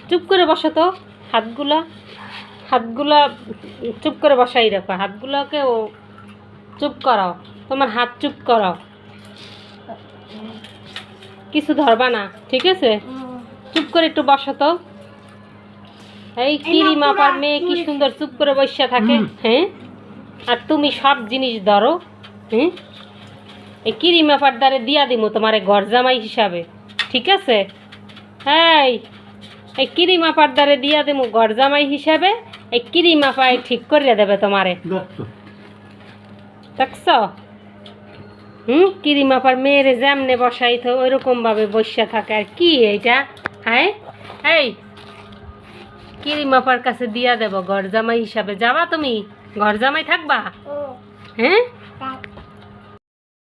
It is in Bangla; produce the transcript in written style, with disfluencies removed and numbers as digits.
চুপ করে বসো তো। হাতগুলা হাতগুলা চুপ করে বসাই রাখো। হাতগুলোকে ও চুপ করাও। তোমার হাত চুপ করাও। কিছু ধরবা না, ঠিক আছে? চুপ করে একটু বসো তো। এই কিরিম আপার মেয়ে কি সুন্দর চুপ করে বসে থাকে। হ্যাঁ, আর তুমি সব জিনিস ধরো। হ্যাঁ, এই কিরিম আপার দ্বারে দিয়া দিমু তোমারে ঘর জামাই হিসাবে, ঠিক আছে? এই কিরিম আপার দ্বারে দিয়া দিমু ঘর জামাই হিসাবে। এই কিরিম আপাই ঠিক করিয়া দেবে তোমারে, দেখছ? কিরিম আপার মেয়েরে যেমনে বসাই তো ওইরকম ভাবে বসে থাকে। আর কি এইটা? হ্যাঁ, এই কিরিম আপার কাছে দিয়া দেব ঘর জামাই হিসাবে। যাবা তুমি? ঘর জামাই থাকবা? হ্যাঁ।